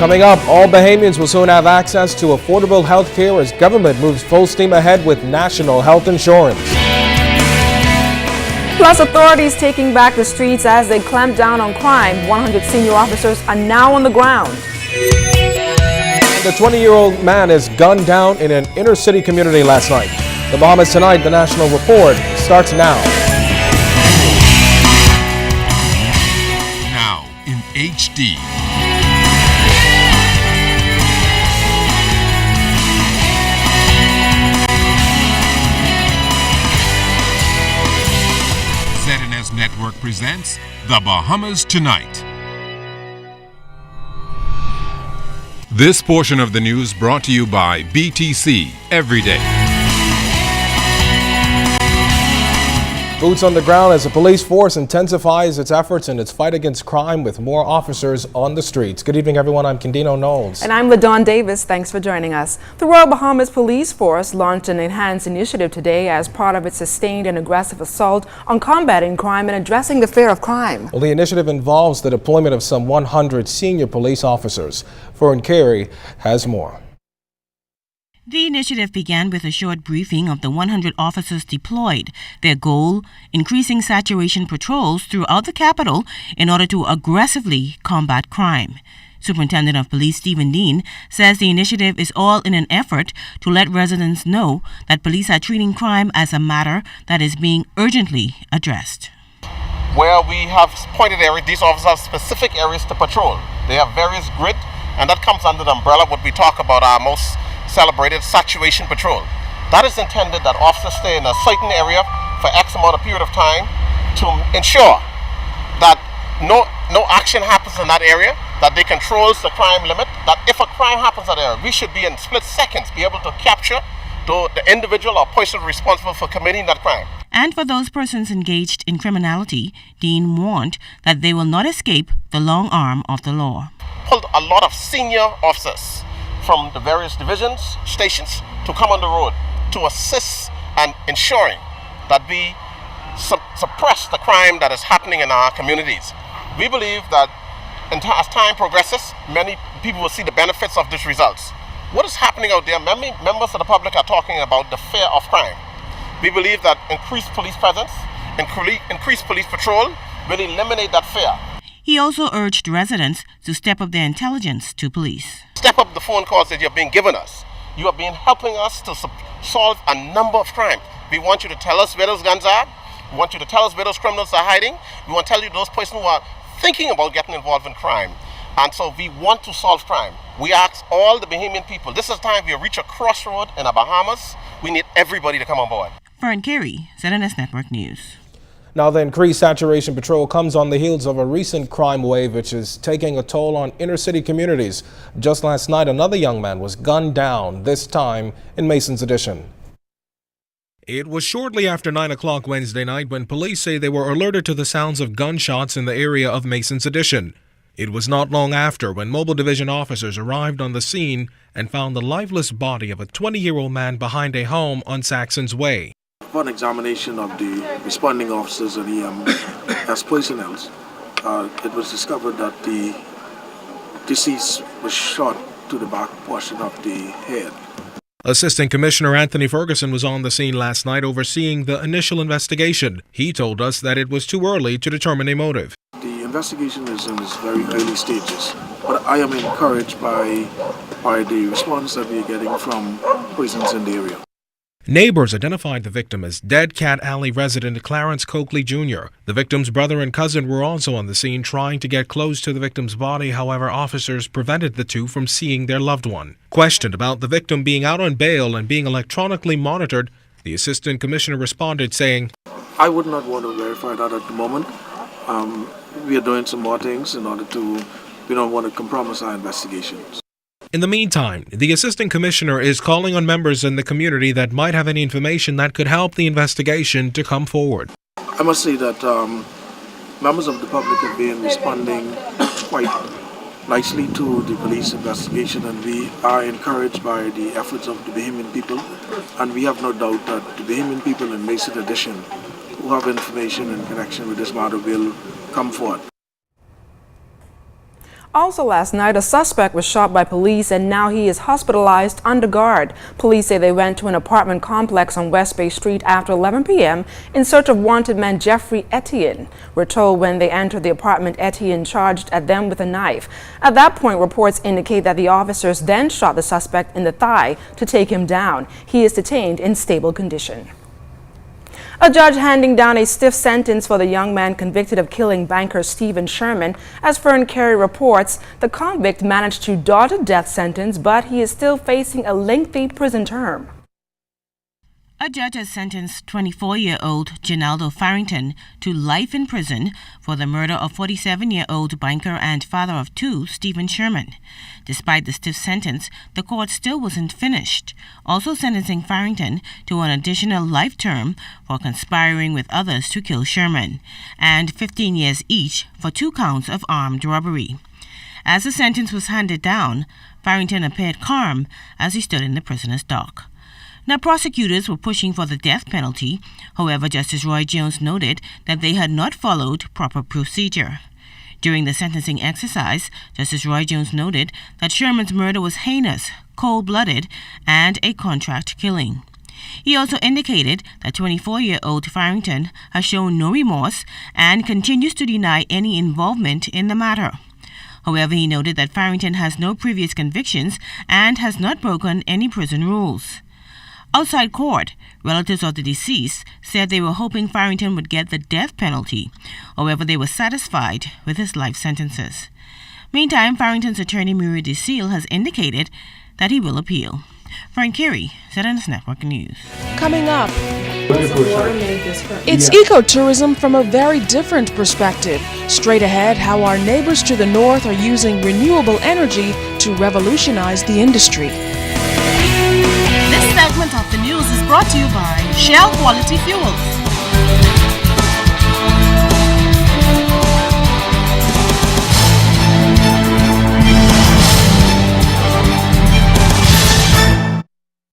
Coming up, all Bahamians will soon have access to affordable health care as government moves full steam ahead with national health insurance. Plus, authorities taking back the streets as they clamp down on crime. 100 senior officers are now on the ground. The 20-year-old man is gunned down in an inner-city community last night. The Bahamas Tonight, the national report, starts now. Now in HD. ZNS Network presents The Bahamas Tonight. This portion of the news brought to you by BTC Everyday. Boots on the ground as the police force intensifies its efforts in its fight against crime with more officers on the streets. Good evening, everyone. I'm Kendino Knowles. And I'm LaDawn Davis. Thanks for joining us. The Royal Bahamas Police Force launched an enhanced initiative today as part of its sustained and aggressive assault on combating crime and addressing the fear of crime. Well, the initiative involves the deployment of some 100 senior police officers. Fern Carey has more. The initiative began with a short briefing of the 100 officers deployed. Their goal, increasing saturation patrols throughout the capital in order to aggressively combat crime. Superintendent of Police Stephen Dean says the initiative is all in an effort to let residents know that police are treating crime as a matter that is being urgently addressed. Where we have pointed areas, these officers have specific areas to patrol. They have various grid, and that comes under the umbrella of what we talk about our most celebrated saturation patrol. That is intended that officers stay in a certain area for X amount of period of time to ensure that no action happens in that area, that they controls the crime limit, that if a crime happens in that area, we should be in split seconds be able to capture the individual or person responsible for committing that crime. And for those persons engaged in criminality, Dean warned that they will not escape the long arm of the law. Pulled a lot of senior officers from the various divisions, stations, to come on the road to assist and ensuring that we suppress the crime that is happening in our communities. We believe that as time progresses, many people will see the benefits of these results. What is happening out there, many members of the public are talking about the fear of crime. We believe that increased police presence, increased police patrol will eliminate that fear. He also urged residents to step up their intelligence to police. Step up the phone calls that you're being given us. You have been helping us to solve a number of crimes. We want you to tell us where those guns are. We want you to tell us where those criminals are hiding. We want to tell you those persons who are thinking about getting involved in crime. And so we want to solve crime. We ask all the Bahamian people, this is time we reach a crossroad in the Bahamas. We need everybody to come on board. Fern Carey, ZNS Network News. Now, the increased saturation patrol comes on the heels of a recent crime wave which is taking a toll on inner-city communities. Just last night, another young man was gunned down, this time in Mason's Adation. It was shortly after 9 o'clock Wednesday night when police say they were alerted to the sounds of gunshots in the area of Mason's Adation. It was not long after when mobile division officers arrived on the scene and found the lifeless body of a 20-year-old man behind a home on Saxon's Way. Upon examination of the responding officers and EMS personnel, it was discovered that the deceased was shot to the back portion of the head. Assistant Commissioner Anthony Ferguson was on the scene last night overseeing the initial investigation. He told us that it was too early to determine a motive. The investigation is in its very early stages, but I am encouraged by the response that we are getting from persons in the area. Neighbors identified the victim as Dead Cat Alley resident Clarence Coakley Jr. The victim's brother and cousin were also on the scene trying to get close to the victim's body. However, officers prevented the two from seeing their loved one. Questioned about the victim being out on bail and being electronically monitored, the assistant commissioner responded saying, I would not want to verify that at the moment. We are doing some more things we don't want to compromise our investigations. In the meantime, the assistant commissioner is calling on members in the community that might have any information that could help the investigation to come forward. I must say that members of the public have been responding quite nicely to the police investigation, and we are encouraged by the efforts of the Bahamian people, and we have no doubt that the Bahamian people in Mason Adation who have information in connection with this matter will come forward. Also last night, a suspect was shot by police and now he is hospitalized under guard. Police say they went to an apartment complex on West Bay Street after 11 p.m. in search of wanted man Jeffrey Etienne. We're told when they entered the apartment, Etienne charged at them with a knife. At that point, reports indicate that the officers then shot the suspect in the thigh to take him down. He is detained in stable condition. A judge handing down a stiff sentence for the young man convicted of killing banker Stephen Sherman. As Fern Carey reports, the convict managed to dodge a death sentence, but he is still facing a lengthy prison term. A judge has sentenced 24-year-old Ginaldo Farrington to life in prison for the murder of 47-year-old banker and father of two, Stephen Sherman. Despite the stiff sentence, the court still wasn't finished, also sentencing Farrington to an additional life term for conspiring with others to kill Sherman, and 15 years each for 2 counts of armed robbery. As the sentence was handed down, Farrington appeared calm as he stood in the prisoner's dock. Now, prosecutors were pushing for the death penalty. However, Justice Roy Jones noted that they had not followed proper procedure. During the sentencing exercise, Justice Roy Jones noted that Sherman's murder was heinous, cold-blooded, and a contract killing. He also indicated that 24-year-old Farrington has shown no remorse and continues to deny any involvement in the matter. However, he noted that Farrington has no previous convictions and has not broken any prison rules. Outside court, relatives of the deceased said they were hoping Farrington would get the death penalty. However, they were satisfied with his life sentences. Meantime, Farrington's attorney Muriel DeSeal has indicated that he will appeal. Fern Carey, ZNS Network News. Coming up, it's ecotourism from a very different perspective. Straight ahead, how our neighbors to the north are using renewable energy to revolutionize the industry. This segment of the news is brought to you by Shell Quality Fuels.